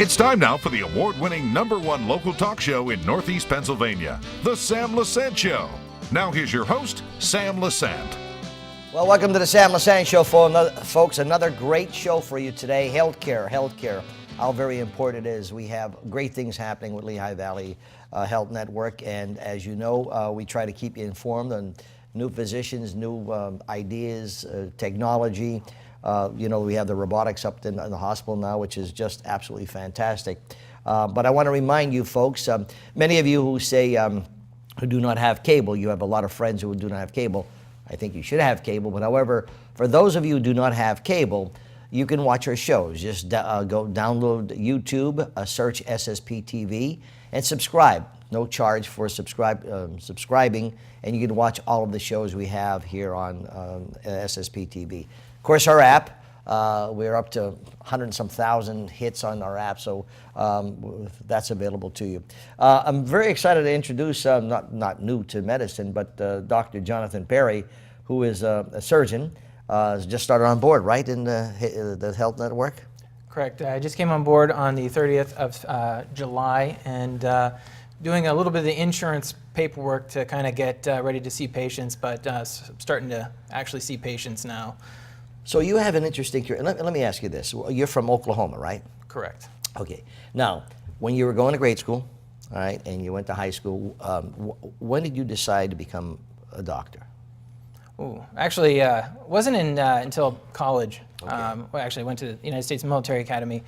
It's time now for the award-winning #1 local talk show in Northeast Pennsylvania, The Sam Lesante Show. Now here's your host, Sam Lesante. Well, welcome to the Sam Lesante Show, folks. Another great show for you today. Healthcare. How very important it is. We have great things happening with Lehigh Valley Health Network, and as you know, we try to keep you informed on new physicians, new ideas, technology. We have the robotics up in the hospital now, which is just absolutely fantastic. But I want to remind you folks, many of you who say who do not have cable, you have a lot of friends who do not have cable. I think you should have cable, but however, for those of you who do not have cable, you can watch our shows. Just go download YouTube, search SSP TV, and subscribe. No charge for subscribing, and you can watch all of the shows we have here on SSP TV. Of course, our app, we're up to 100 and some thousand hits on our app, so that's available to you. I'm very excited to introduce, not new to medicine, but Dr. Jonathan Perry, who is a surgeon, just started on board, right, in the health network? Correct. I just came on board on the 30th of July and doing a little bit of the insurance paperwork to kind of get ready to see patients, but starting to actually see patients now. So you have an interesting career. Let me ask you this. You're from Oklahoma, right? Correct. Okay. Now, when you were going to grade school, all right, and you went to high school, when did you decide to become a doctor? Ooh, actually, wasn't until college. Okay. Well, actually, I went to the United States Military Academy.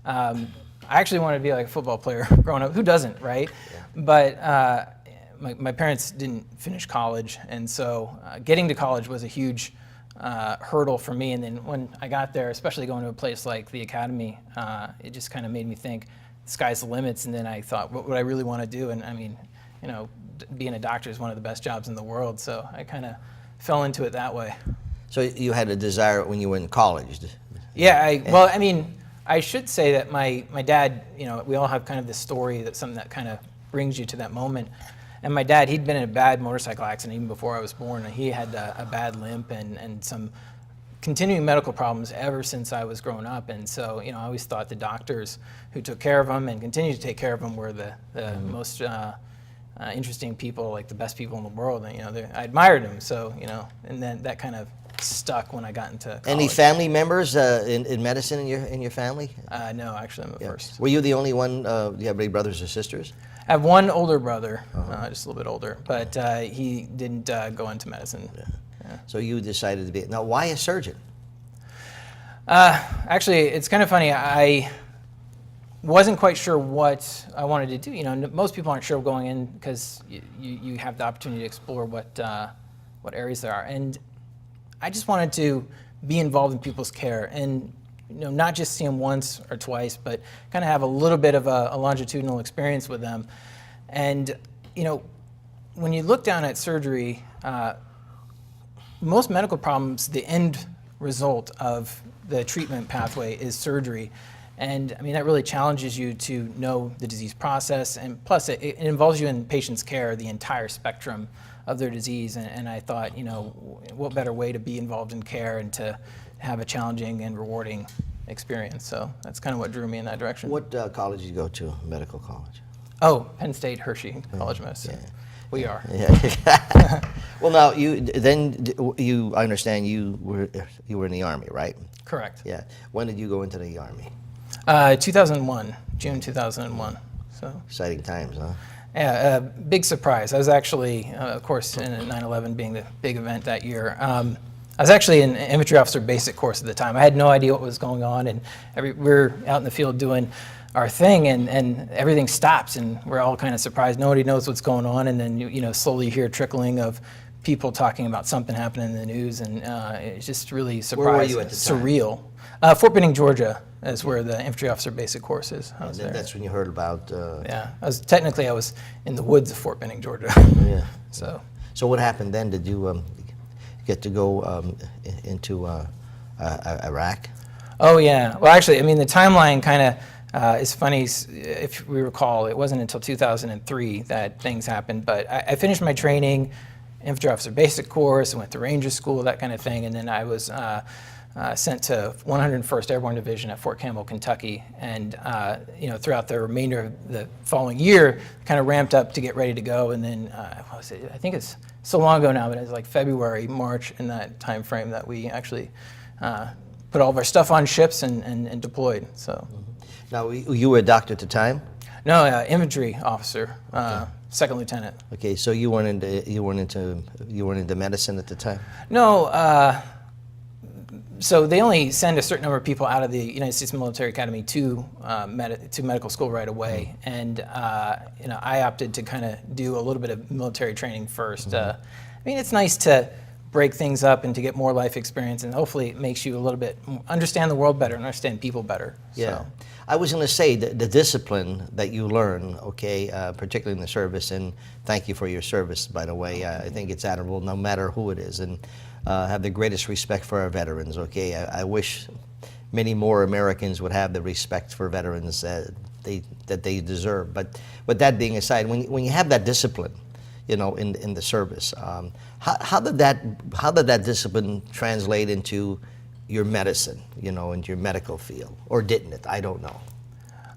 I actually wanted to be like a football player growing up. Who doesn't, right? Yeah. But my parents didn't finish college, and so getting to college was a huge hurdle for me. And then when I got there, especially going to a place like the academy, it just kind of made me think the sky's the limits. And then I thought, what would I really want to do? And I mean, being a doctor is one of the best jobs in the world. So I kind of fell into it that way. So you had a desire when you were in college? Yeah, I should say that my dad, we all have kind of this story, that's something that kind of brings you to that moment. And my dad, he'd been in a bad motorcycle accident even before I was born. He had a bad limp and some continuing medical problems ever since I was growing up. And so, I always thought the doctors who took care of him and continue to take care of him were the most interesting people, like the best people in the world. And, I admired him. So, and then that kind of stuck when I got into college. Any family members in medicine in your family? No, actually, I'm the first. Were you the only one? Do you have any brothers or sisters? I have one older brother, just a little bit older, but he didn't go into medicine. Yeah. Yeah. So you decided to be. Now, why a surgeon? Actually, it's kind of funny. I wasn't quite sure what I wanted to do. Most people aren't sure going in because you have the opportunity to explore what areas there are. And I just wanted to be involved in people's care and not just see them once or twice, but kind of have a little bit of a longitudinal experience with them. And when you look down at surgery, most medical problems, the end result of the treatment pathway is surgery. And that really challenges you to know the disease process, and plus it involves you in patient's care, the entire spectrum of their disease. And I thought, what better way to be involved in care and to have a challenging and rewarding experience. So that's kind of what drew me in that direction. What college did you go to, medical college? Oh, Penn State Hershey College of Medicine. Yeah. We are. Yeah. Well, now I understand you were in the Army, right? Correct. Yeah. When did you go into the Army? 2001, June 2001. So exciting times, huh? Yeah, big surprise. I was actually, of course, in 9/11 being the big event that year. I was actually in infantry officer basic course at the time. I had no idea what was going on, and we're out in the field doing our thing, and everything stops, and we're all kind of surprised. Nobody knows what's going on, and then slowly you hear trickling of people talking about something happening in the news, and it's just really surprising. Where were you at the time? Surreal. Fort Benning, Georgia, is where the infantry officer basic course is. That's when you heard about. Yeah, I was in the woods of Fort Benning, Georgia. Yeah. So what happened then? Did you get to go into Iraq? Oh yeah. Well, actually, the timeline kind of is funny. If we recall, it wasn't until 2003 that things happened. But I finished my training, infantry officer basic course, went to Ranger School, that kind of thing, and then I was sent to 101st Airborne Division at Fort Campbell, Kentucky, and throughout the remainder of the following year, kind of ramped up to get ready to go. And then what was it? I think it's so long ago now, but it was like February, March, in that time frame that we actually put all of our stuff on ships and deployed. So. Now, you were a doctor at the time? No, infantry officer, second lieutenant. Okay, so you weren't into medicine at the time? No. So they only send a certain number of people out of the United States Military Academy to medical school right away, and I opted to kind of do a little bit of military training first. I mean, it's nice to break things up and to get more life experience, and hopefully it makes you a little bit understand the world better and understand people better. Yeah. So. I was going to say the discipline that you learn, particularly in the service, and thank you for your service, by the way. I think it's admirable no matter who it is, and have the greatest respect for our veterans, I wish many more Americans would have the respect for veterans that they deserve. But with that being aside, when you have that discipline, in the service, how did that discipline translate into your medicine, into your medical field, or didn't it? I don't know.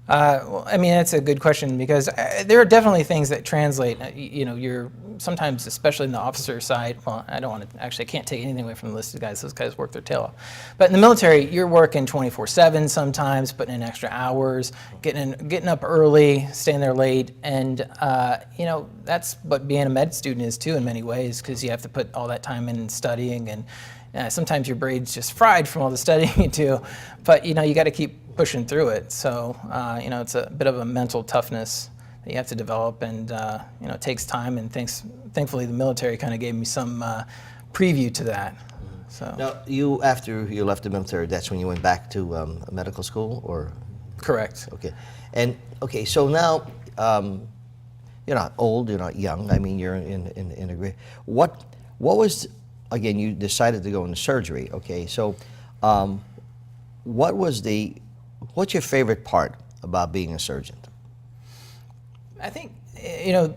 Well, I mean, that's a good question, because there are definitely things that translate. You're sometimes, especially in the officer side. Well, I can't take anything away from the listed guys. Those guys work their tail off. But in the military, you're working 24/7 sometimes, putting in extra hours, getting up early, staying there late, and that's what being a med student is too in many ways, because you have to put all that time in studying, and sometimes your brain's just fried from all the studying you do. But you got to keep pushing through it. So, it's a bit of a mental toughness that you have to develop, and, it takes time, and thankfully the military kind of gave me some preview to that. So. Now, after you left the military, that's when you went back to medical school, or? Correct. Okay. And, so now, you're not old, you're not young, I mean, you're in a great, what was, again, you decided to go into surgery, so, what's your favorite part about being a surgeon? I think,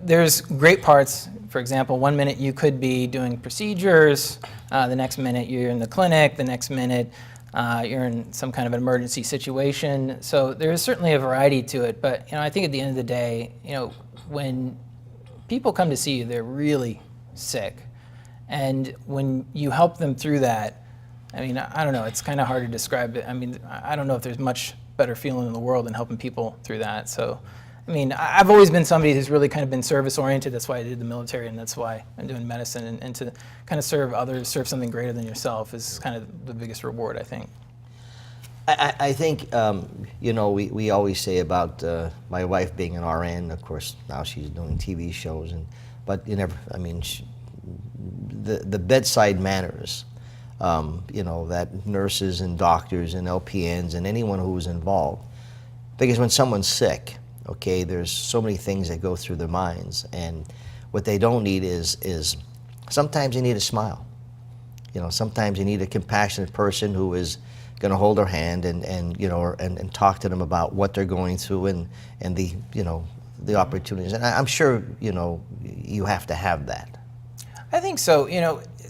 there's great parts. For example, one minute you could be doing procedures, the next minute you're in the clinic, the next minute you're in some kind of an emergency situation. So there is certainly a variety to it, but I think at the end of the day, when people come to see you, they're really sick. And when you help them through that, I mean, I don't know, it's kind of hard to describe it. I mean, I don't know if there's much better feeling in the world than helping people through that. So, I mean, I've always been somebody who's really kind of been service-oriented. That's why I did the military, and that's why I'm doing medicine. And to kind of serve others, serve something greater than yourself is kind of the biggest reward, I think. I think, we always say about my wife being an RN. Of course, now she's doing TV shows, but the bedside manners, that nurses and doctors and LPNs and anyone who's involved, because when someone's sick, there's so many things that go through their minds, and what they don't need is sometimes you need a smile. Sometimes you need a compassionate person who is going to hold their hand and talk to them about what they're going through and the opportunities. And I'm sure you have to have that. I think so.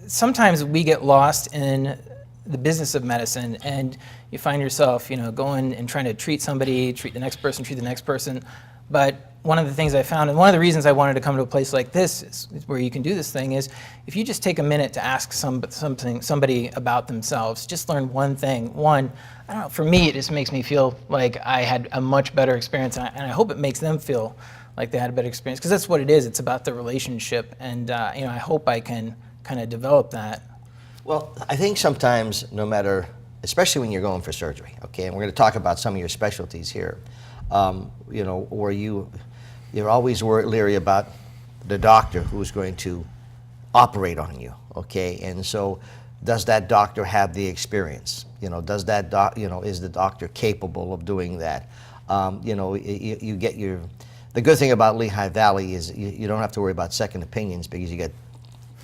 Sometimes we get lost in the business of medicine, and you find yourself, going and trying to treat somebody, treat the next person. But one of the things I found, and one of the reasons I wanted to come to a place like this, is where you can do this thing, is if you just take a minute to ask somebody about themselves, just learn one thing. I don't know, for me, it just makes me feel like I had a much better experience, and I hope it makes them feel like they had a better experience, because that's what it is. It's about the relationship, and I hope I can kind of develop that. Well, I think sometimes, no matter, especially when you're going for surgery, and we're going to talk about some of your specialties here, where you're always leery about the doctor who's going to operate on you, and so does that doctor have the experience? Does that is the doctor capable of doing that? You get your. The good thing about Lehigh Valley is you don't have to worry about second opinions, because you get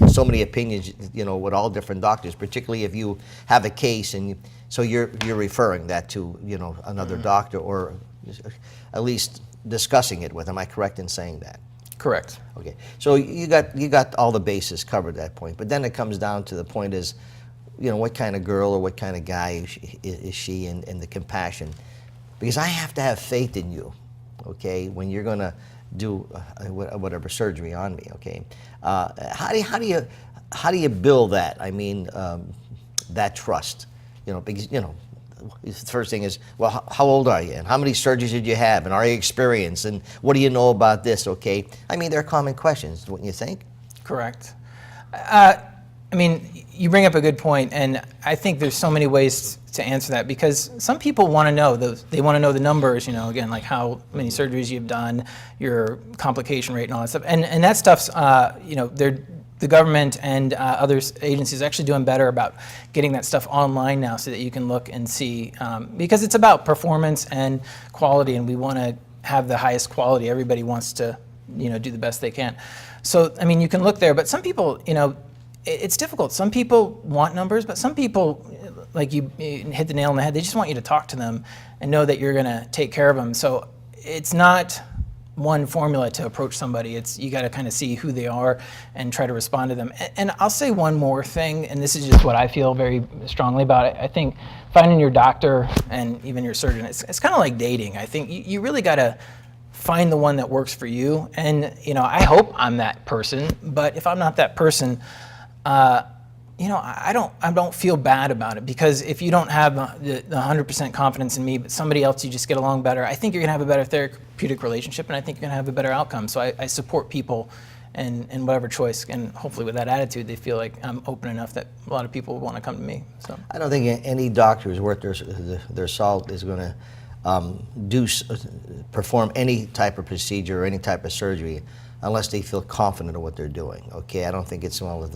so many opinions, with all different doctors, particularly if you have a case and so you're referring that to, another doctor, or at least discussing it with. Am I correct in saying that? Correct. Okay. So you got all the bases covered at that point, but then it comes down to the point is, what kind of girl or what kind of guy is she, and the compassion. Because I have to have faith in you, okay, when you're going to do whatever surgery on me, okay? How do you build that? I mean, that trust, because, the first thing is, well, how old are you? And how many surgeries did you have? And are you experienced? And what do you know about this, okay? I mean, they're common questions, wouldn't you think? Correct. I mean, you bring up a good point, and I think there's so many ways to answer that, because some people want to know they want to know the numbers, again, like how many surgeries you've done, your complication rate and all that stuff. And that stuff's, the government and other agencies are actually doing better about getting that stuff online now so that you can look and see, because it's about performance and quality, and we want to have the highest quality. Everybody wants to, do the best they can. So, I mean, you can look there, but some people, it's difficult. Some people want numbers, but some people, like you hit the nail on the head, they just want you to talk to them and know that you're going to take care of them. So it's not one formula to approach somebody. You got to kind of see who they are and try to respond to them. And I'll say one more thing, and this is just what I feel very strongly about it. I think finding your doctor and even your surgeon, it's kind of like dating. I think you really got to find the one that works for you. And I hope I'm that person, but if I'm not that person, I don't feel bad about it, because if you don't have the 100% confidence in me, but somebody else you just get along better, I think you're gonna have a better therapeutic relationship, and I think you're gonna have a better outcome. So I support people in whatever choice, and hopefully with that attitude, they feel like I'm open enough that a lot of people want to come to me. So I don't think any doctor who's worth their salt is going to perform any type of procedure or any type of surgery unless they feel confident of what they're doing. Okay, I don't think it's, well, I'm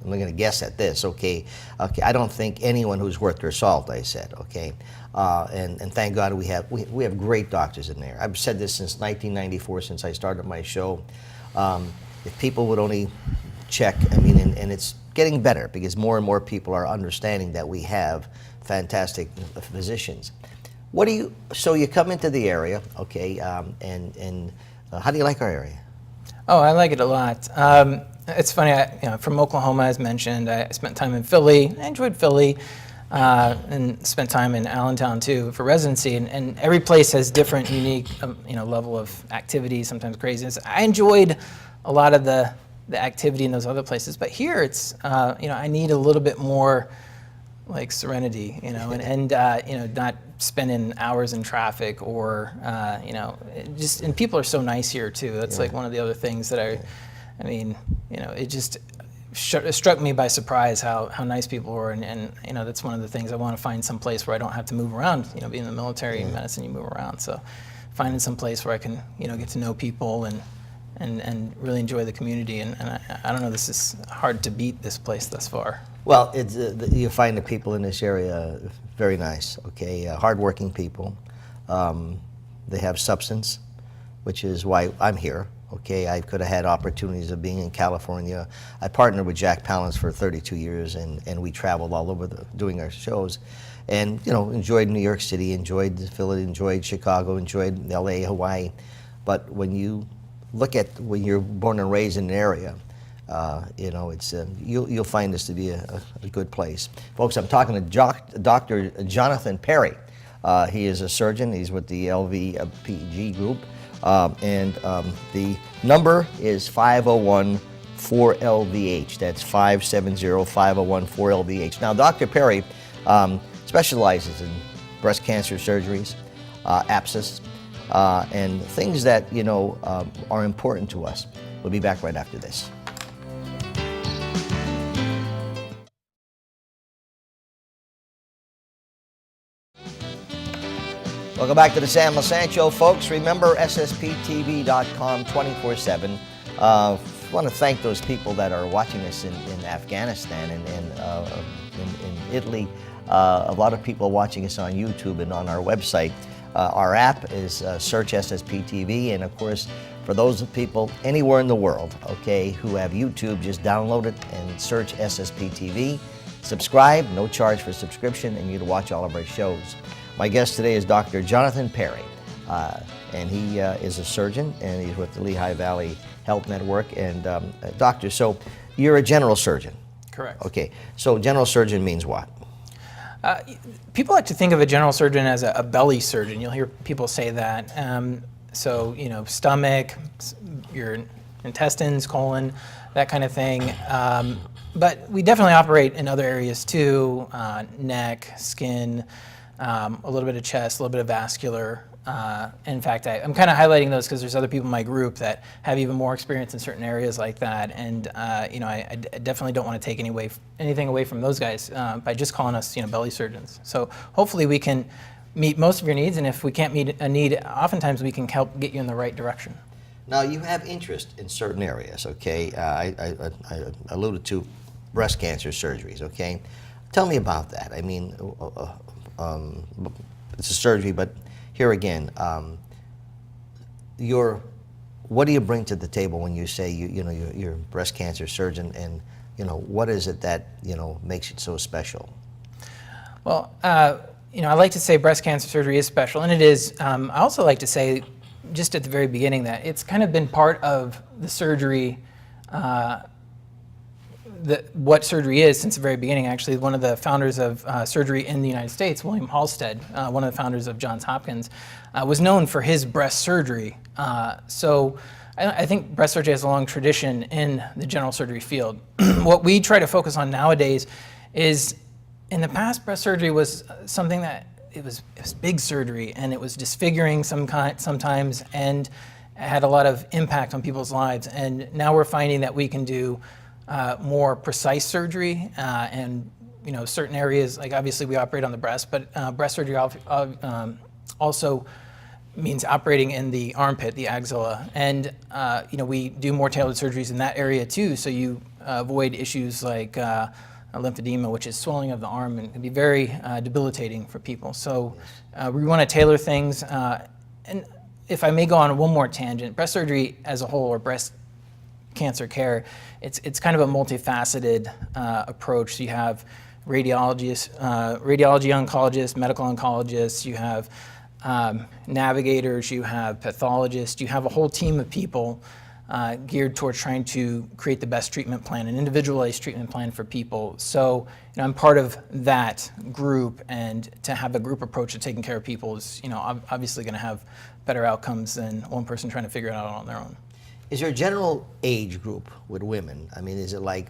going to guess at this. Okay, I don't think anyone who's worth their salt, I said. Okay, and thank God we have great doctors in there. I've said this since 1994, since I started my show. If people would only check, I mean, and it's getting better because more and more people are understanding that we have fantastic physicians. So you come into the area, okay, and how do you like our area? Oh, I like it a lot. It's funny, from Oklahoma, as mentioned, I spent time in Philly. I enjoyed Philly, and spent time in Allentown too for residency. And every place has different, unique, level of activity, sometimes craziness. I enjoyed a lot of the activity in those other places, but here it's, I need a little bit more like serenity, and not spending hours in traffic or, and people are so nice here too. That's like one of the other things that it just struck me by surprise how nice people were, and that's one of the things I want to find some place where I don't have to move around. Being in the military and medicine, you move around, so finding some place where I can, get to know people and really enjoy the community. And I don't know, this is hard to beat this place thus far. Well, it's, you find the people in this area very nice, okay? Hardworking people. They have substance, which is why I'm here, okay? I could have had opportunities of being in California. I partnered with Jack Palance for 32 years, and we traveled all over doing our shows. And, enjoyed New York City, enjoyed Philly, enjoyed Chicago, enjoyed LA, Hawaii. But when you look at when you're born and raised in an area, it's you'll find this to be a good place. Folks, I'm talking to Dr. Jonathan Perry. He is a surgeon. He's with the LVPG group. And the number is 501-4LVH. That's 570-501-4LVH. Now, Dr. Perry specializes in breast cancer surgeries, abscess, and things that, are important to us. We'll be back right after this. Welcome back to the Sam Lesante Show, folks. Remember, ssptv.com 24/7. I want to thank those people that are watching us in Afghanistan and in Italy. A lot of people watching us on YouTube and on our website. Our app is search SSPTV, and of course, for those people anywhere in the world, okay, who have YouTube, just download it and search SSPTV. Subscribe, no charge for subscription, and you can watch all of our shows. My guest today is Dr. Jonathan Perry, and he is a surgeon, and he's with the Lehigh Valley Health Network. And doctor, so you're a general surgeon? Correct. Okay, so general surgeon means what? People like to think of a general surgeon as a belly surgeon. You'll hear people say that. So, stomach, your intestines, colon, that kind of thing. But we definitely operate in other areas too, neck, skin, a little bit of chest, a little bit of vascular. In fact, I'm kind of highlighting those because there's other people in my group that have even more experience in certain areas like that. And I definitely don't want to take anything away from those guys by just calling us belly surgeons. So hopefully we can meet most of your needs, and if we can't meet a need, oftentimes we can help get you in the right direction. Now, you have interest in certain areas, okay? I alluded to breast cancer surgeries, okay? Tell me about that. I mean, it's a surgery, but here again, what do you bring to the table when you say you're a breast cancer surgeon, and what is it that makes it so special? Well, I like to say breast cancer surgery is special, and it is. I also like to say, just at the very beginning, that it's kind of been part of the surgery, what surgery is since the very beginning. Actually, one of the founders of surgery in the United States, William Halsted, one of the founders of Johns Hopkins, was known for his breast surgery. So I think breast surgery has a long tradition in the general surgery field. What we try to focus on nowadays is, in the past, breast surgery was something that it was big surgery, and it was disfiguring sometimes, and had a lot of impact on people's lives. And now we're finding that we can do more precise surgery, and certain areas, like obviously we operate on the breast, but breast surgery also means operating in the armpit, the axilla, and we do more tailored surgeries in that area too, so you avoid issues like lymphedema, which is swelling of the arm, and can be very debilitating for people. So we want to tailor things. And if I may go on one more tangent, breast surgery as a whole, or breast cancer care, it's kind of a multifaceted approach. So you have radiology oncologists, medical oncologists, you have navigators, you have pathologists, you have a whole team of people geared towards trying to create the best treatment plan, an individualized treatment plan for people. So I'm part of that group, and to have a group approach to taking care of people is obviously going to have better outcomes than one person trying to figure it out on their own. Is there a general age group with women? I mean, is it like,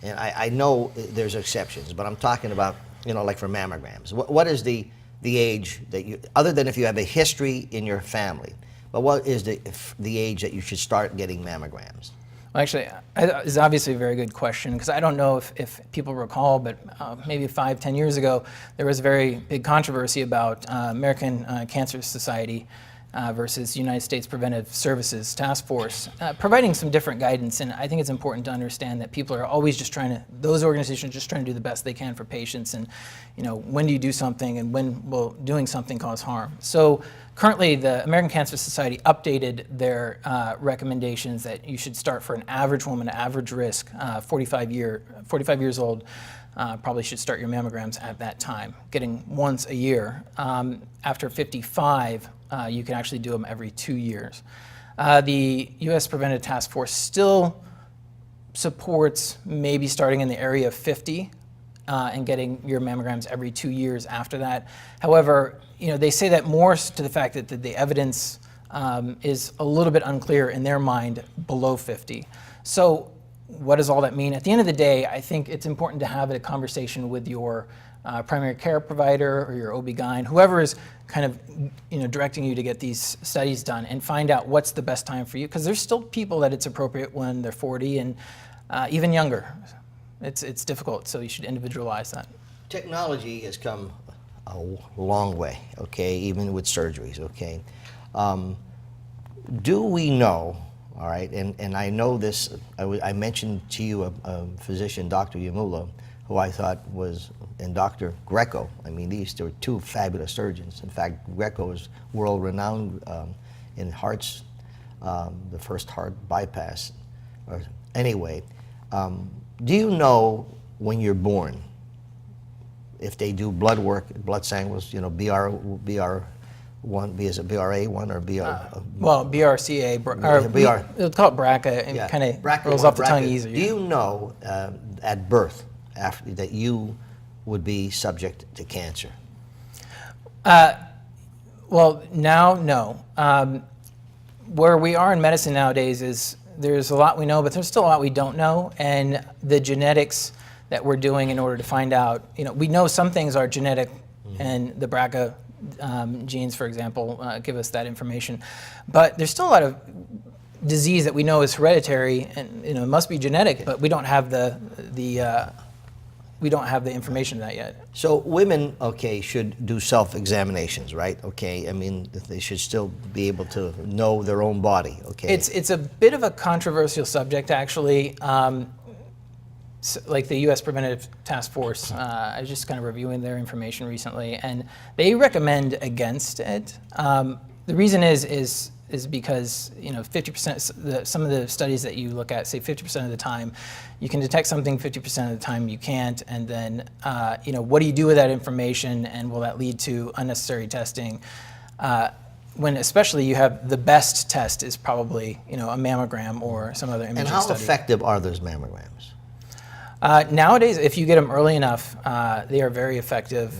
and I know there's exceptions, but I'm talking about, like for mammograms. What is the age that you, other than if you have a history in your family, but what is the age that you should start getting mammograms? Well, actually, it's obviously a very good question, because I don't know if people recall, but maybe 5-10 years ago, there was a very big controversy about American Cancer Society versus United States Preventive Services Task Force, providing some different guidance. And I think it's important to understand that people are always just those organizations just trying to do the best they can for patients. And, when do you do something, and when will doing something cause harm? So currently, the American Cancer Society updated their recommendations that you should start for an average woman, average risk, 45 years old. Probably should start your mammograms at that time, getting once a year. After 55, you can actually do them every 2 years. The U.S. Preventive Task Force still supports maybe starting in the area of 50 and getting your mammograms every 2 years after that. However, they say that more to the fact that the evidence is a little bit unclear in their mind below 50. So what does all that mean? At the end of the day, I think it's important to have a conversation with your primary care provider or your OB-GYN, whoever is kind of directing you to get these studies done, and find out what's the best time for you, because there's still people that it's appropriate when they're 40 and even younger. It's difficult, so you should individualize that. Technology has come a long way, okay, even with surgeries, okay. Do we know, all right, and I know this, I mentioned to you a physician, Dr. Yamula, who I thought was, and Dr. Greco. I mean, these were two fabulous surgeons. In fact, Greco is world-renowned in hearts, the first heart bypass. Anyway, do you know when you're born, if they do blood work, blood samples, BR1, is it BRA1 or BR? Well, BRCA, or BR. we'll call it BRCA, and kind of rolls off the tongue easier. Do you know at birth, after that you would be subject to cancer? Well, now, no. Where we are in medicine nowadays is there's a lot we know, but there's still a lot we don't know. And the genetics that we're doing in order to find out, we know some things are genetic, and the BRCA genes, for example, give us that information. But there's still a lot of disease that we know is hereditary, and it must be genetic, but we don't have the information of that yet. So women, okay, should do self-examinations, right? Okay, I mean, they should still be able to know their own body, okay? It's a bit of a controversial subject, actually. Like the U.S. Preventive Task Force, I was just kind of reviewing their information recently, and they recommend against it. The reason is because 50%. Some of the studies that you look at say 50% of the time you can detect something, 50% of the time you can't, and then what do you do with that information, and will that lead to unnecessary testing? When especially you have the best test is probably a mammogram or some other imaging study. And how effective are those mammograms? Nowadays, if you get them early enough, they are very effective.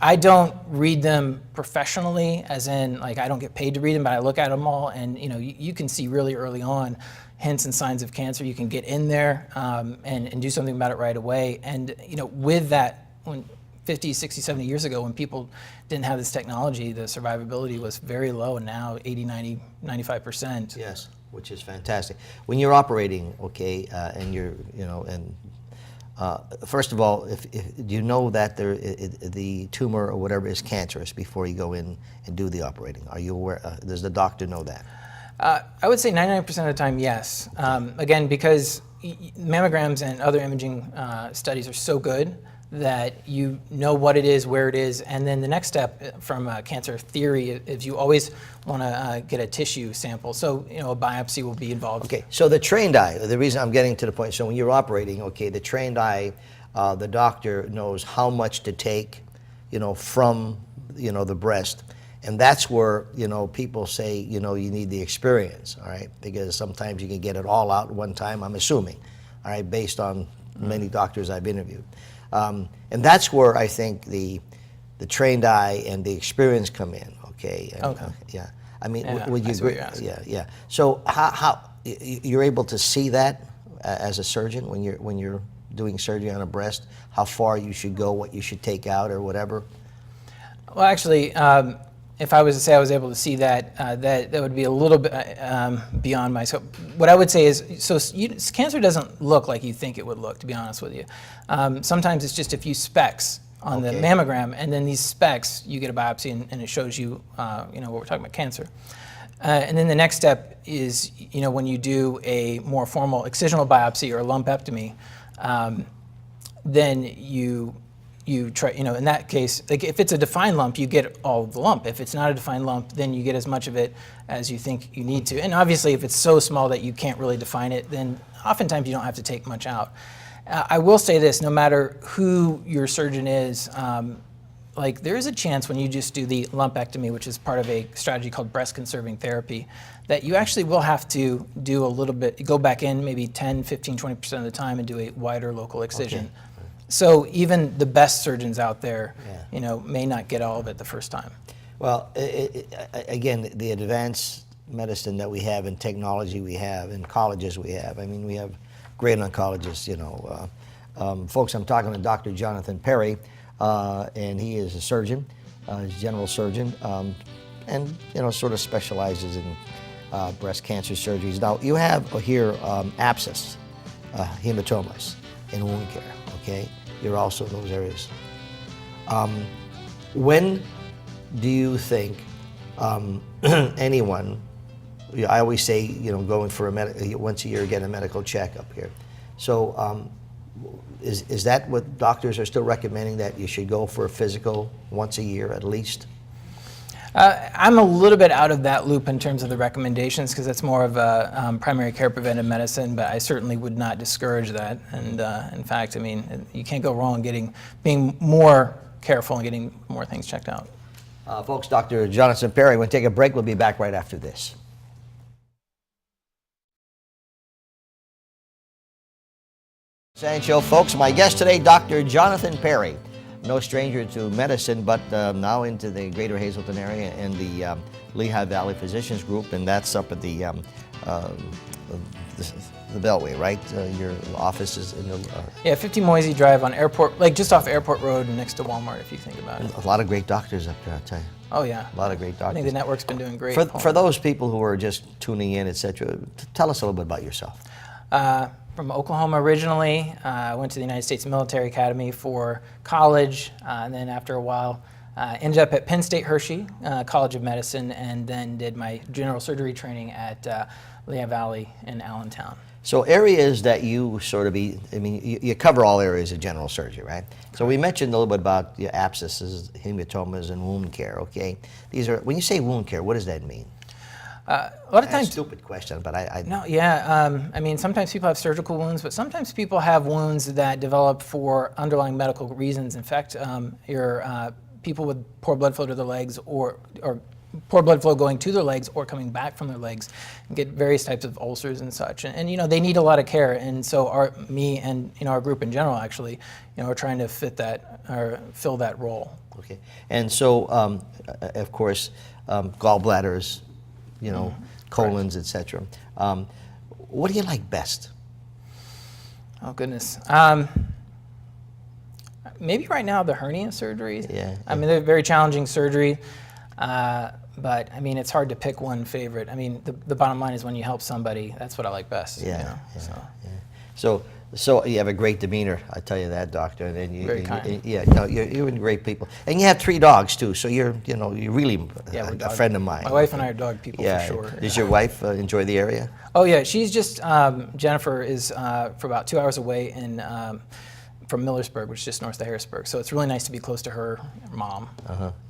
I don't read them professionally, as in like I don't get paid to read them, but I look at them all, and you can see really early on hints and signs of cancer. You can get in there and do something about it right away. And with that, when 50, 60, 70 years ago, when people didn't have this technology, the survivability was very low, and now 80, 90, 95%. Yes, which is fantastic. When you're operating, okay, and you're, first of all, if do you know that the tumor or whatever is cancerous before you go in and do the operating? Are you aware? Does the doctor know that? I would say 99% of the time, yes. Again, because mammograms and other imaging studies are so good that you know what it is, where it is, and then the next step from cancer theory is you always want to get a tissue sample. So a biopsy will be involved. Okay, so the trained eye, the reason I'm getting to the point, so when you're operating, okay, the trained eye, the doctor knows how much to take, from, the breast. And that's where, people say, you need the experience, all right? Because sometimes you can get it all out at one time, I'm assuming, all right, based on many doctors I've interviewed. And that's where I think the trained eye and the experience come in, okay? And, okay. Yeah. I mean, yeah, would you agree? Yeah. So how you're able to see that as a surgeon when you're doing surgery on a breast, how far you should go, what you should take out or whatever? Well, actually, if I was to say I was able to see that, that would be a little bit beyond my scope. What I would say is, cancer doesn't look like you think it would look, to be honest with you. Sometimes it's just a few specks on the mammogram, and then these specks, you get a biopsy, and it shows you, what we're talking about, cancer. And then the next step is, when you do a more formal excisional biopsy or a lumpectomy, then you try, in that case, like if it's a defined lump, you get all of the lump. If it's not a defined lump, then you get as much of it as you think you need to. And obviously, if it's so small that you can't really define it, then oftentimes you don't have to take much out. I will say this, no matter who your surgeon is, there is a chance when you just do the lumpectomy, which is part of a strategy called breast conserving therapy, that you actually will have to do a little bit, go back in maybe 10, 15, 20% of the time and do a wider local excision. Okay. So even the best surgeons out there, may not get all of it the first time. Well, again, the advanced medicine that we have and technology we have and colleges we have, I mean, we have great oncologists, folks, I'm talking to Dr. Jonathan Perry, and he is a surgeon, he's a general surgeon, and, sort of specializes in breast cancer surgeries. Now, you have here abscess, hematomas in wound care, okay? You're also in those areas. When do you think anyone, I always say, going for once a year, get a medical checkup here. So is that what doctors are still recommending, that you should go for a physical once a year at least? I'm a little bit out of that loop in terms of the recommendations, because that's more of a primary care preventive medicine, but I certainly would not discourage that. And in fact, I mean, you can't go wrong being more careful and getting more things checked out. Folks, Dr. Jonathan Perry, we'll take a break. We'll be back right after this. Sancho, folks. My guest today, Dr. Jonathan Perry. No stranger to medicine, but now into the greater Hazleton area and the Lehigh Valley Physicians Group, and that's up at the Beltway, right? Your office is in the... Yeah, 50 Moisey Drive on Airport, like just off Airport Road and next to Walmart, if you think about it. A lot of great doctors up there, I'll tell you. Oh, yeah. A lot of great doctors. I think the network's been doing great. For those people who are just tuning in, etc., tell us a little bit about yourself. From Oklahoma originally. I went to the United States Military Academy for college, and then after a while ended up at Penn State Hershey College of Medicine, and then did my general surgery training at Lehigh Valley in Allentown. So areas that you sort of you cover all areas of general surgery, right? So we mentioned a little bit about your abscesses, hematomas, and wound care, okay? These are, when you say wound care, what does that mean? A lot of times, stupid question, but I no, yeah. I mean, sometimes people have surgical wounds, but sometimes people have wounds that develop for underlying medical reasons. In fact, your people with poor blood flow to their legs, or poor blood flow going to their legs or coming back from their legs, get various types of ulcers and such. And you know, they need a lot of care. And so me and our group in general, actually, are trying to fit that or fill that role. Okay. And so, of course, gallbladders, colons, etc. What do you like best? Oh, goodness. Maybe right now the hernia surgeries. Yeah. I mean, they're very challenging surgery, but I mean, it's hard to pick one favorite. I mean, the bottom line is when you help somebody, that's what I like best. Yeah. So you have a great demeanor, I tell you that, doctor. And you, Very kind. You're great people, and you have 3 dogs too. So you're really a friend of mine. My wife and I are dog people for sure. Does your wife enjoy the area? Oh yeah, she's just Jennifer is for about 2 hours away from Millersburg, which is just north of Harrisburg. So it's really nice to be close to her mom.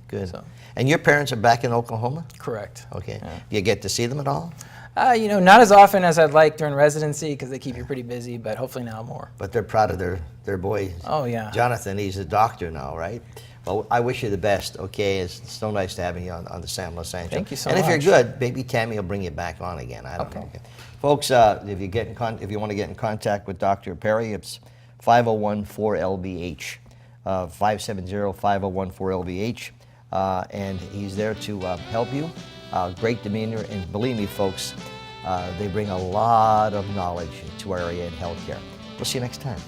Good. So. And your parents are back in Oklahoma? Correct. Okay. Yeah. Do you get to see them at all? Not as often as I'd like during residency because they keep you pretty busy, but hopefully now more. But they're proud of their boy. Oh, yeah. Jonathan, he's a doctor now, right? Well, I wish you the best, okay? It's so nice to have you on the Sam Lesante Show. Thank you so much. And if you're good, maybe Tammy will bring you back on again. I don't know. Okay. Folks, if you want to get in contact with Dr. Perry, it's 501-4LVH, 570-5014-LVH, and he's there to help you. Great demeanor, and believe me, folks, they bring a lot of knowledge to our area in healthcare. We'll see you next time.